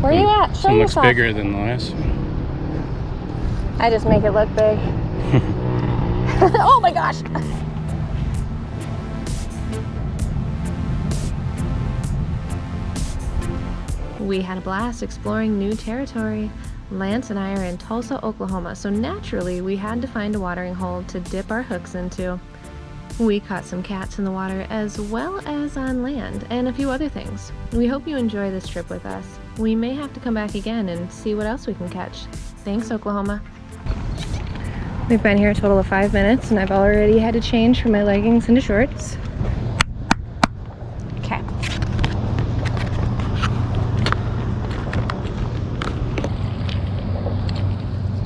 Where are you at? Show One yourself. looks bigger than the last one. I just make it look big. Oh my gosh! We had a blast exploring new territory. Lance and I are in Tulsa, Oklahoma, so naturally we had to find a watering hole to dip our hooks into. We caught some cats in the water as well as on land and a few other things. We hope you enjoy this trip with us. We may have to come back again and see what else we can catch. Thanks, Oklahoma. We've been here a total of 5 minutes and I've already had to change from my leggings into shorts. Okay.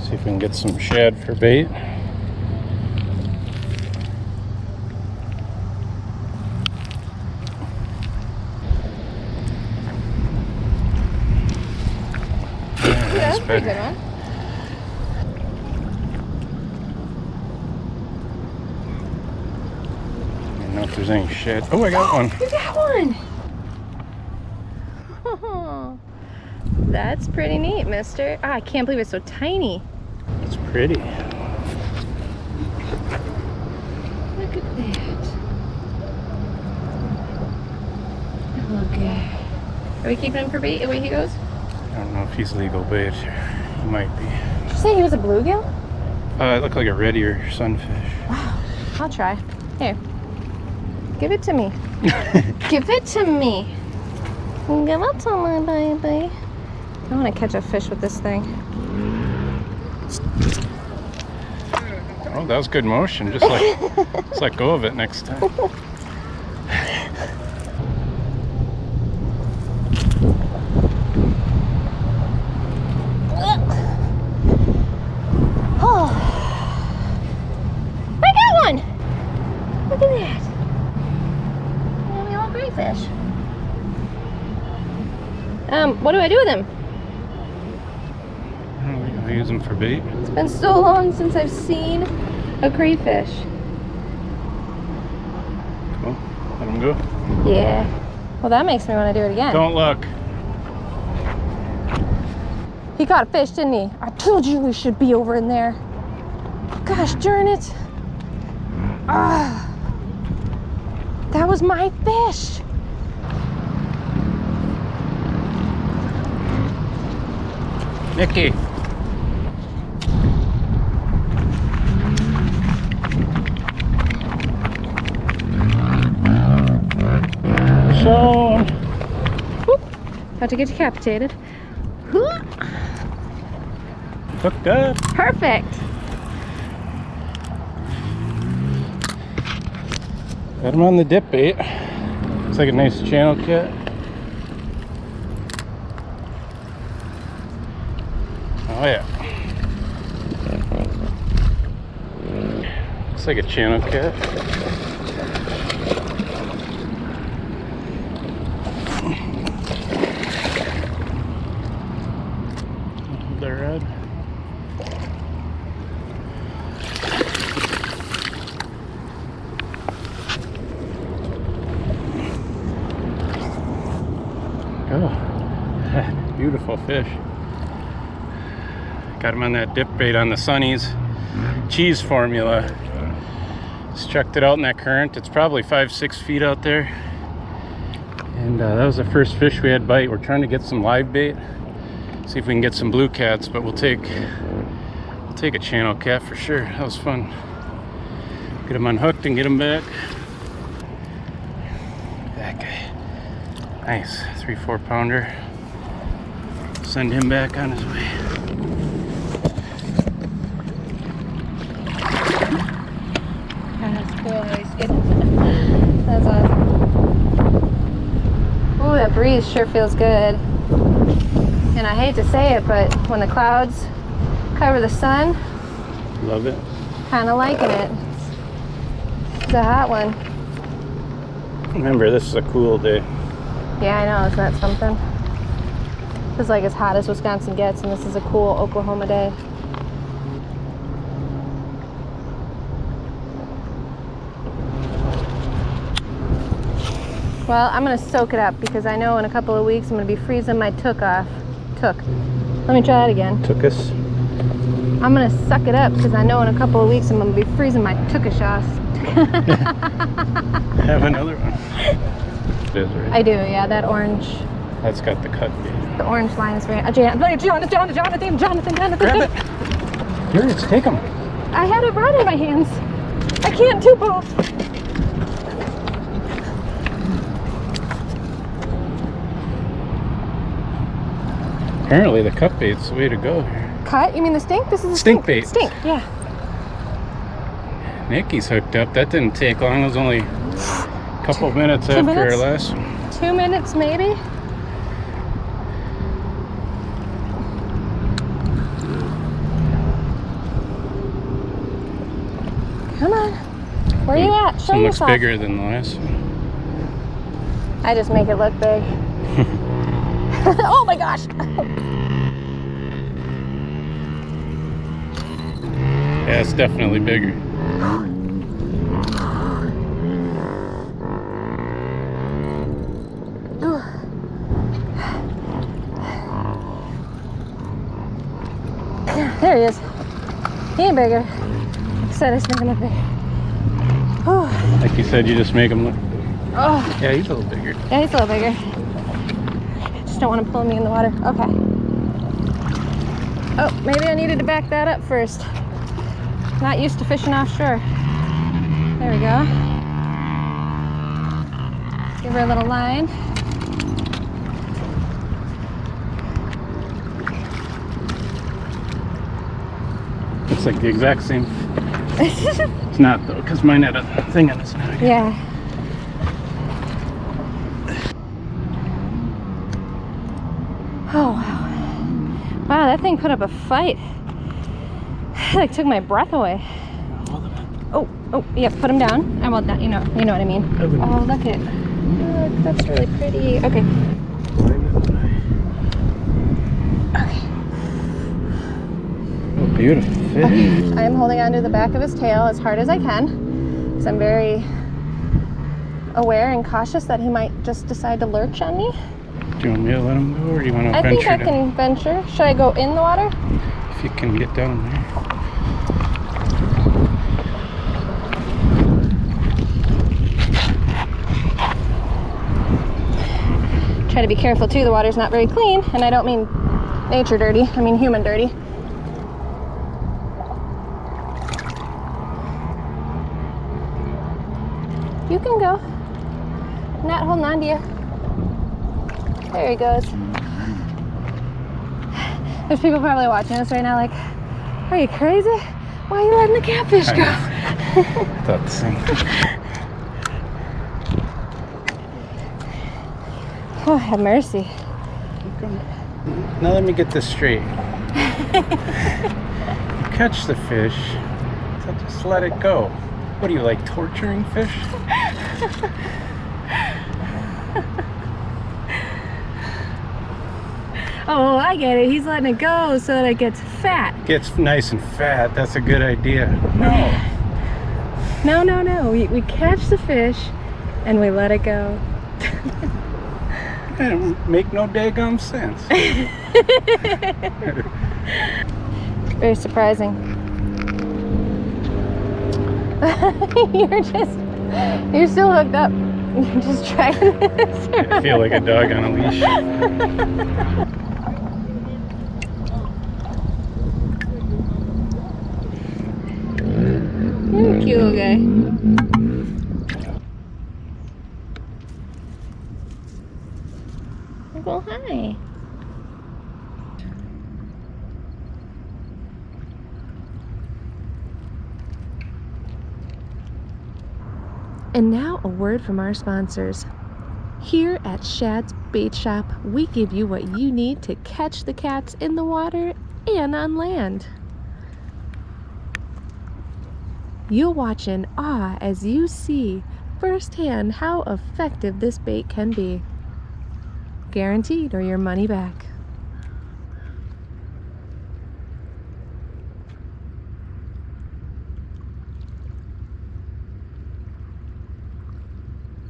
See if we can get some shad for bait. Yeah, that's a pretty good one. I don't know if there's any shad. Oh, I got one. You got one! That's pretty neat, mister. Ah, I can't believe it's so tiny. It's pretty. Look at that. Okay. Are we keeping him for bait away he goes? I don't know if he's legal bait. He might be. Did you say he was a bluegill? It looked like a red ear sunfish. Wow. I'll try. Here. Give it to me. Give it to me. Give it to me, baby. I want to catch a fish with this thing. Oh, that was good motion. Just let go of it next time. Oh, I got one! Look at that. Look at my little gray fish. What do I do with him? I'll use them for bait. It's been so long since I've seen a crayfish. Cool. Let them go. Yeah. Well, that makes me want to do it again. Don't look. He caught a fish, didn't he? I told you we should be over in there. Gosh darn it. Ah, that was my fish. Niki. So, Whoop. About to get decapitated. Whoop. hooked up. Perfect. Got him on the dip bait. Looks like a nice channel cat. Oh yeah. Looks like a channel cat. The red. Oh, beautiful fish. Got him on that dip bait on the Sunny's cheese formula. Just checked it out in that current. It's probably 5-6 feet out there. And that was the first fish we had bite. We're trying to get some live bait. See if we can get some blue cats, but we'll take a channel cat for sure. That was fun. Get him unhooked and get him back. That guy. Nice 3-4 pounder. Send him back on his way. That's cool. He's getting. That's awesome. Ooh, that breeze sure feels good. And I hate to say it, but when the clouds cover the sun, Love it. kind of liking it. It's a hot one. Remember, this is a cool day. Yeah, I know. Isn't that something? It's like as hot as Wisconsin gets, and this is a cool Oklahoma day. Well, I'm going to soak it up because I know in a couple of weeks I'm going to be freezing my took off took. Let me try that again. Took us. I'm gonna suck it up because I know in a couple of weeks I'm gonna be freezing my tukash. Have another one. It is right. I do, yeah. That orange. That's got the cut bait. The orange line is very. Jonathan. Grab it. Here, let's take them. I had a rod in my hands. I can't do both. Apparently the cut bait's the way to go here. Cut? You mean the stink? This is the Stink bait. Stink, yeah. Niki's hooked up. That didn't take long. It was only a couple minutes after our last one. 2 minutes maybe? Come on. Where are you at? Show One looks yourself. bigger than the last one. I just make it look big. Oh my gosh! Yeah, it's definitely bigger. There he is. He ain't bigger. Like I said, I just make him look bigger. Like you said, you just make them look. Oh. Yeah, he's a little bigger. Yeah, he's a little bigger. Just don't want him pulling me in the water. Okay. Oh, maybe I needed to back that up first. Not used to fishing offshore. There we go. Give her a little line. Looks like the exact same. It's not though, because mine had a thing on its nose. Yeah. Oh, wow. Wow, that thing put up a fight. It like took my breath away. Oh, yeah, put him down. I will not, you know what I mean. Oh, look at, look, that's really pretty. Okay. Okay. Oh, beautiful fish. Okay. I am holding onto the back of his tail as hard as I can, because I'm very aware and cautious that he might just decide to lurch on me. Do you want me to let him go, or do you want to venture I think I down? can venture. Should I go in the water? If you can get down there. Try to be careful too, the water's not very clean, and I don't mean nature dirty, I mean human dirty. You can go. I'm not holding on to you. There he goes. There's people probably watching us right now like, are you crazy? Why are you letting the catfish go? I thought the same thing. Oh, have mercy. Now let me get this straight. You catch the fish, so just let it go. What do you like, torturing fish? Oh, I get it. He's letting it go so that it gets fat. Gets nice and fat. That's a good idea. No. No. We catch the fish and we let it go. That make no daggum sense. Very surprising. You're still hooked up. You're just trying this. I feel like a dog on a leash. You're a cute little guy. Well, hi. And now a word from our sponsors. Here at Shad's Bait Shop, we give you what you need to catch the cats in the water and on land. You'll watch in awe as you see firsthand how effective this bait can be. Guaranteed or your money back.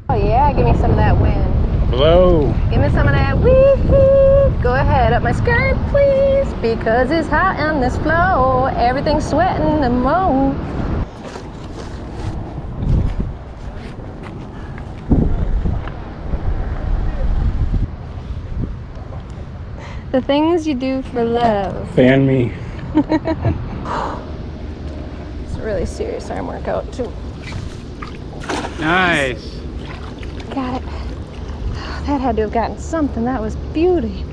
Oh yeah, give me some of that wind. Blow. Give me some of that wee-hoo. Go ahead up my skirt, please, because it's hot on this floor. Everything's sweating and moan. The things you do for love. Fan me. It's a really serious arm workout too. Nice. Got it. That had to have gotten something. That was beauty.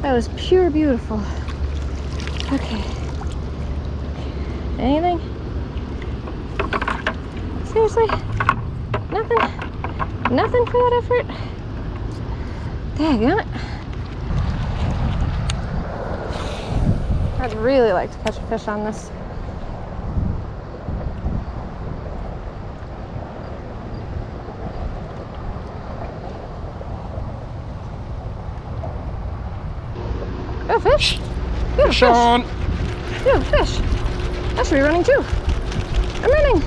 That was pure beautiful. Okay. Anything? Seriously? Nothing? Nothing for that effort? Daggone it. I'd really like to catch a fish on this. Oh, fish! You have a Fish on. fish! You have a fish! I should be running too. I'm running!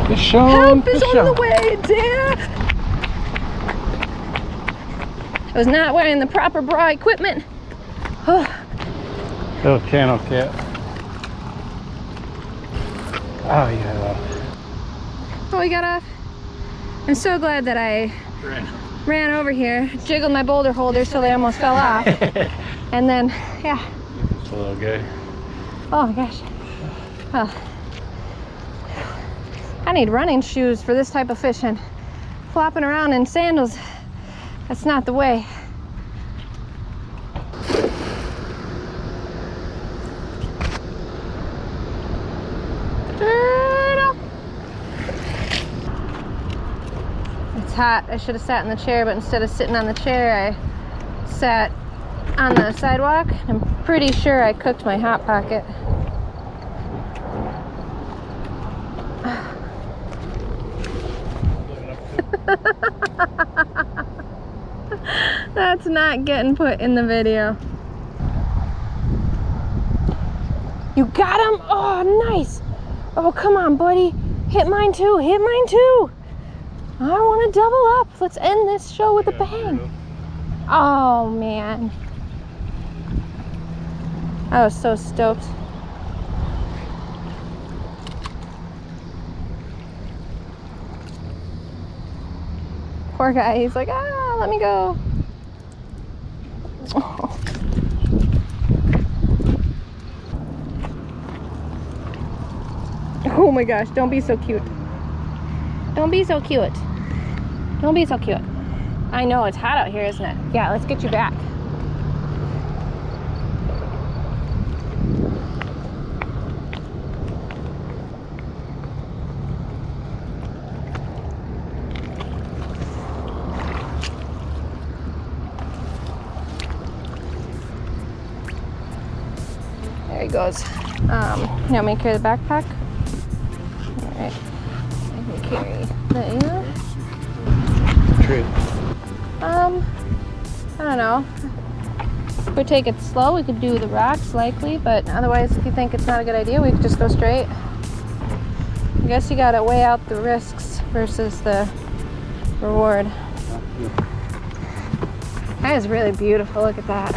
Fish on. Help is Fish on the way, dear! I was not wearing the proper bra equipment. Oh. Oh, channel cat. Oh, yeah. Oh, we got off. I'm so glad that I ran over here, jiggled my boulder holders so they almost fell off. And then, yeah. It's a little guy. Oh my gosh. Oh. I need running shoes for this type of fishing. Flopping around in sandals, that's not the way. It's hot. I should have sat in the chair, but instead of sitting on the chair, I sat on the sidewalk. I'm pretty sure I cooked my hot pocket. That's not getting put in the video. You got him? Oh, nice. Oh, come on, buddy. Hit mine too. Hit mine too. I want to double up. Let's end this show with a bang. Oh, man. I was so stoked. Poor guy. He's like, ah, let me go. Oh. Oh my gosh, don't be so cute. Don't be so cute. Don't be so cute. I know it's hot out here, isn't it? Yeah, let's get you back. There he goes. You want me to carry the backpack? Alright. I can carry that, yeah. True. I don't know. If we take it slow, we could do the rocks likely, but otherwise, if you think it's not a good idea, we could just go straight. I guess you gotta weigh out the risks versus the reward. That is really beautiful. Look at that.